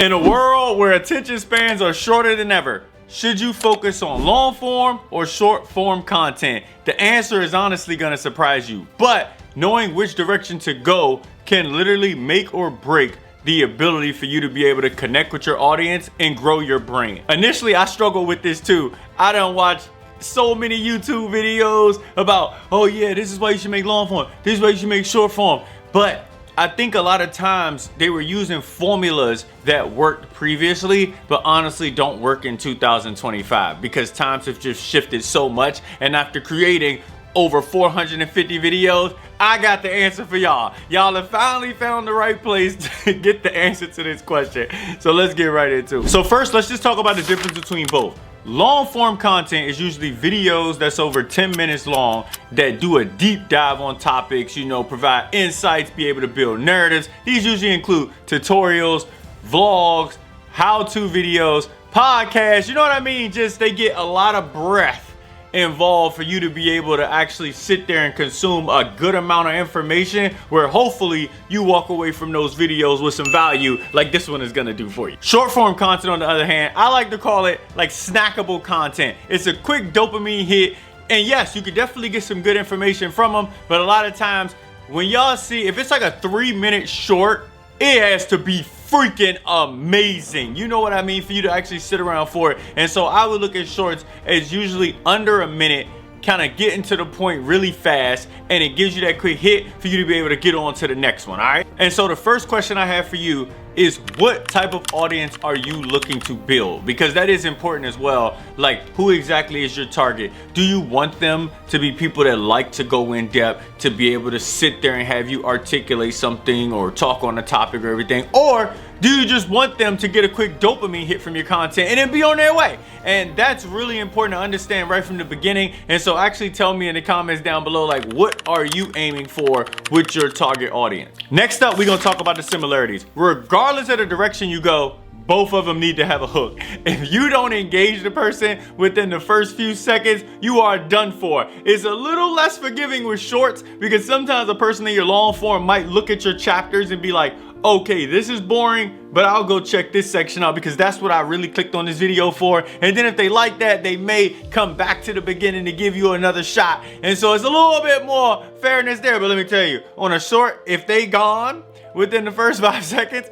In a world where attention spans are shorter than ever, should you focus on long form or short form content? The answer is honestly gonna surprise you, but knowing which direction to go can literally make or break the ability for you to be able to connect with your audience and grow your brand. Initially, I struggled with this too. I done watched so many YouTube videos about, oh yeah, this is why you should make long form, this is why you should make short form. But I think a lot of times they were using formulas that worked previously, but honestly don't work in 2025 because times have just shifted so much. And after creating over 450 videos, I got the answer for y'all. Y'all have finally found the right place to get the answer to this question. So let's get right into it. So first, let's just talk about the difference between both. Long form content is usually videos that's over 10 minutes long that do a deep dive on topics, you know, provide insights, be able to build narratives. These usually include tutorials, vlogs, how-to videos, podcasts, you know what I mean? Just they get a lot of breadth involved for you to be able to actually sit there and consume a good amount of information where hopefully you walk away from those videos with some value like this one is gonna do for you. Short form content, on the other hand, I like to call it like snackable content. It's a quick dopamine hit, and yes, you could definitely get some good information from them, but a lot of times when y'all see, if it's like a 3-minute short, it has to be freaking amazing. You know what I mean? For you to actually sit around for it. And so I would look at shorts as usually under a minute, kind of getting to the point really fast, and it gives you that quick hit for you to be able to get on to the next one, all right? And so the first question I have for you is, what type of audience are you looking to build? Because that is important as well. Like, who exactly is your target? Do you want them to be people that like to go in depth, to be able to sit there and have you articulate something or talk on a topic or everything? Or do you just want them to get a quick dopamine hit from your content and then be on their way? And that's really important to understand right from the beginning. And so actually tell me in the comments down below, like, what are you aiming for with your target audience? Next up, we're gonna talk about the similarities. Regardless of the direction you go, both of them need to have a hook. If you don't engage the person within the first few seconds, you are done for. It's a little less forgiving with shorts because sometimes a person in your long form might look at your chapters and be like, okay, this is boring, but I'll go check this section out because that's what I really clicked on this video for. And then if they like that, they may come back to the beginning to give you another shot. And so it's a little bit more fairness there. But let me tell you, on a short, if they gone within the first 5 seconds,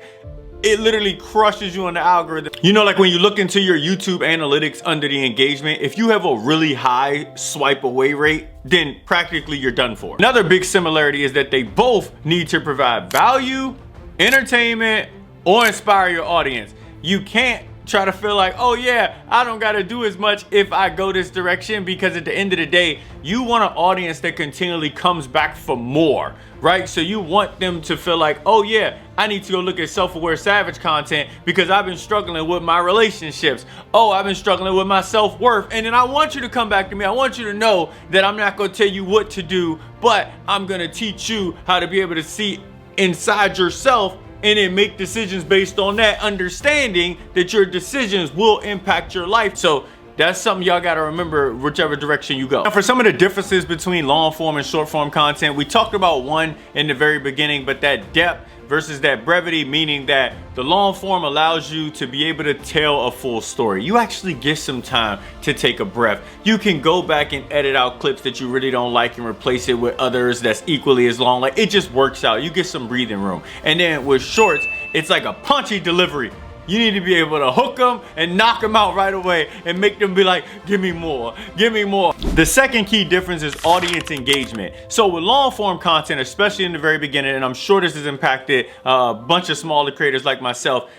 it literally crushes you on the algorithm. You know, like when you look into your YouTube analytics under the engagement, if you have a really high swipe away rate, then practically you're done for. Another big similarity is that they both need to provide value, entertainment, or inspire your audience. You can't try to feel like, oh yeah, I don't gotta do as much if I go this direction, because at the end of the day, you want an audience that continually comes back for more, right? So you want them to feel like, oh yeah, I need to go look at self-aware savage content because I've been struggling with my relationships. Oh, I've been struggling with my self-worth. And then I want you to come back to me. I want you to know that I'm not gonna tell you what to do, but I'm gonna teach you how to be able to see inside yourself and then make decisions based on that, understanding that your decisions will impact your life. So that's something y'all gotta remember whichever direction you go. Now, for some of the differences between long form and short form content, we talked about one in the very beginning, but that depth versus that brevity, meaning that the long form allows you to be able to tell a full story. You actually get some time to take a breath. You can go back and edit out clips that you really don't like and replace it with others that's equally as long. Like, it just works out. You get some breathing room. And then with shorts, it's like a punchy delivery. You need to be able to hook them and knock them out right away and make them be like, give me more, give me more. The second key difference is audience engagement. So with long form content, especially in the very beginning, and I'm sure this has impacted a bunch of smaller creators like myself,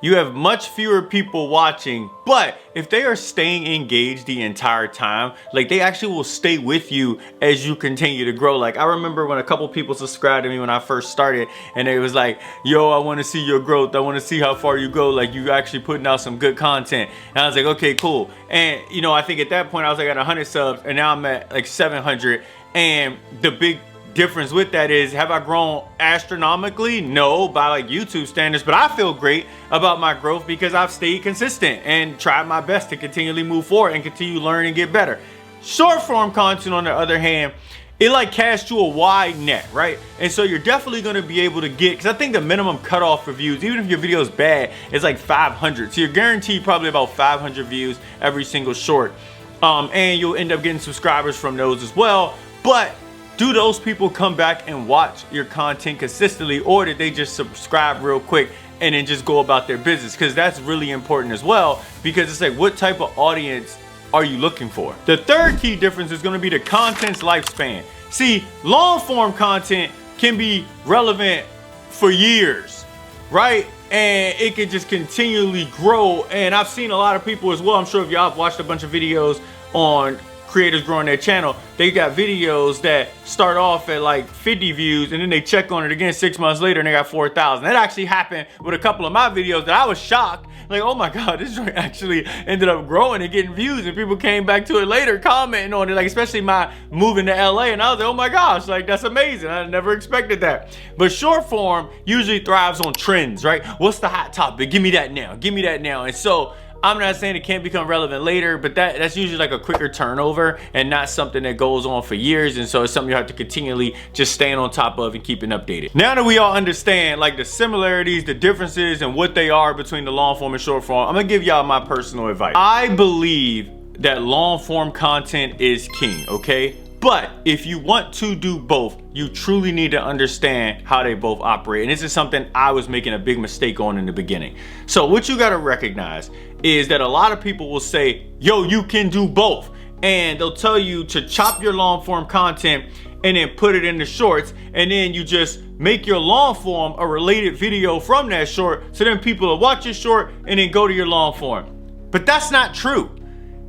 you have much fewer people watching, but if they are staying engaged the entire time, like, they actually will stay with you as you continue to grow. Like, I remember when a couple people subscribed to me when I first started, and they was like, yo, I want to see your growth. I want to see how far you go. Like, you actually putting out some good content. And I was like, okay, cool. And you know, I think at that point I was like at 100 subs, and now I'm at like 700. And the big difference with that is, have I grown astronomically? No, by like YouTube standards, but I feel great about my growth because I've stayed consistent and tried my best to continually move forward and continue to learn and get better. Short form content, on the other hand, it like casts you a wide net, right? And so you're definitely gonna be able to get, because I think the minimum cutoff for views, even if your video is bad, is like 500. So you're guaranteed probably about 500 views every single short. And you'll end up getting subscribers from those as well. But do those people come back and watch your content consistently, or did they just subscribe real quick and then just go about their business? Because that's really important as well, because it's like, what type of audience are you looking for? The third key difference is going to be the content's lifespan. See, long form content can be relevant for years, right? And it can just continually grow. And I've seen a lot of people as well, I'm sure if y'all have watched a bunch of videos on creators growing their channel, they got videos that start off at like 50 views and then they check on it again 6 months later and they got 4,000. That actually happened with a couple of my videos that I was shocked. Like, oh my God, this joint actually ended up growing and getting views, and people came back to it later commenting on it, like especially my moving to LA, and I was like, oh my gosh, like that's amazing. I never expected that. But short form usually thrives on trends, right? What's the hot topic? Give me that now, give me that now. And so I'm not saying it can't become relevant later, but that's usually like a quicker turnover and not something that goes on for years. And so it's something you have to continually just staying on top of and keeping updated. Now that we all understand like the similarities, the differences, and what they are between the long form and short form, I'm gonna give y'all my personal advice. I believe that long form content is king, okay? But if you want to do both, you truly need to understand how they both operate. And this is something I was making a big mistake on in the beginning. So what you gotta recognize is that a lot of people will say, yo, you can do both. And they'll tell you to chop your long form content and then put it in the shorts. And then you just make your long form a related video from that short. So then people will watch your short and then go to your long form. But that's not true.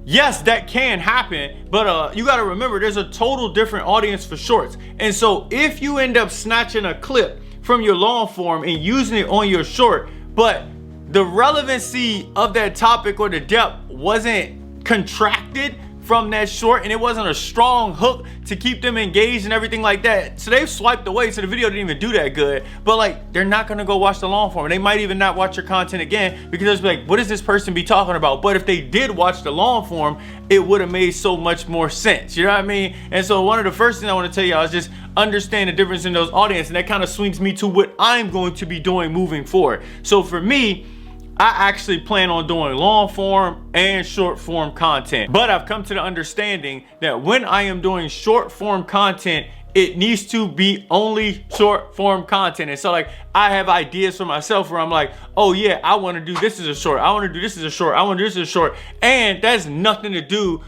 Yes, that can happen, but you gotta remember there's a total different audience for shorts. And so if you end up snatching a clip from your long form and using it on your short, but the relevancy of that topic or the depth wasn't contracted from that short and it wasn't a strong hook to keep them engaged and everything like that, so they've swiped away, so the video didn't even do that good. But like, they're not gonna go watch the long form, and they might even not watch your content again because it's like, what does this person be talking about? But if they did watch the long form, it would have made so much more sense, you know what I mean? And so one of the first things I want to tell y'all is just understand the difference in those audiences, and that kind of swings me to what I'm going to be doing moving forward. So for me, I actually plan on doing long form and short form content. But I've come to the understanding that when I am doing short form content, it needs to be only short form content. And so like, I have ideas for myself where I'm like, oh yeah, I want to do this as a short. I want to do this as a short. I want to do this as a short. And that's nothing to do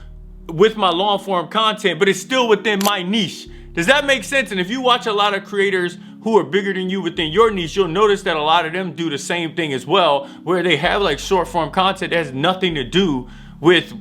with my long form content, but it's still within my niche. Does that make sense? And if you watch a lot of creators who are bigger than you within your niche, you'll notice that a lot of them do the same thing as well, where they have like short form content that has nothing to do with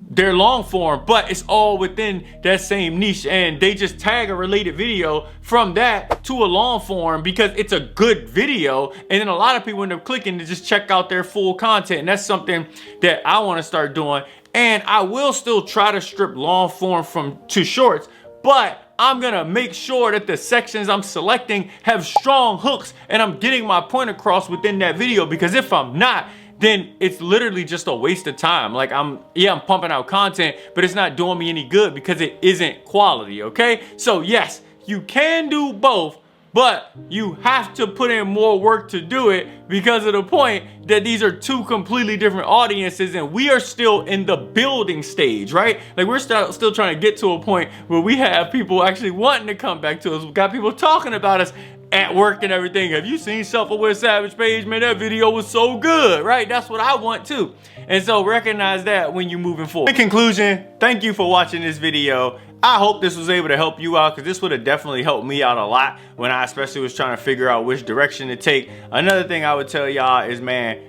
their long form, but it's all within that same niche, and they just tag a related video from that to a long form because it's a good video, and then a lot of people end up clicking to just check out their full content. And that's something that I want to start doing. And I will still try to strip long form to shorts, but I'm gonna make sure that the sections I'm selecting have strong hooks and I'm getting my point across within that video, because if I'm not, then it's literally just a waste of time. Like I'm pumping out content, but it's not doing me any good because it isn't quality, okay? So yes, you can do both, but you have to put in more work to do it because of the point that these are two completely different audiences, and we are still in the building stage, right? Like we're still trying to get to a point where we have people actually wanting to come back to us. We got people talking about us at work and everything. Have you seen Self-Aware Savage page? Man, that video was so good, right? That's what I want too. And so recognize that when you're moving forward. In conclusion, thank you for watching this video. I hope this was able to help you out, because this would have definitely helped me out a lot when I especially was trying to figure out which direction to take. Another thing I would tell y'all is, man,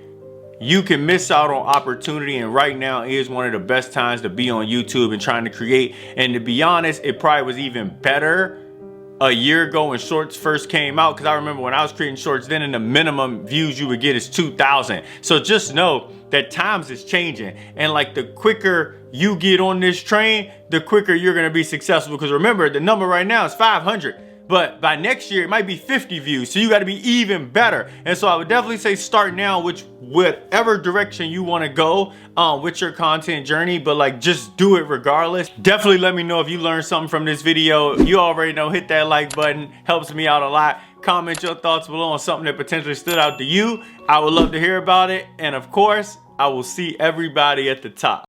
you can miss out on opportunity, and right now is one of the best times to be on YouTube and trying to create. And to be honest, it probably was even better a year ago when shorts first came out, because I remember when I was creating shorts then, and the minimum views you would get is 2,000. So just know that times is changing, and like the quicker you get on this train, the quicker you're gonna be successful. Because remember, the number right now is 500, but by next year it might be 50 views. So you got to be even better. And so I would definitely say start now, whatever direction you want to go with your content journey, but like just do it regardless. Definitely let me know if you learned something from this video. You already know, hit that like button, helps me out a lot. Comment your thoughts below on something that potentially stood out to you. I would love to hear about it. And of course, I will see everybody at the top.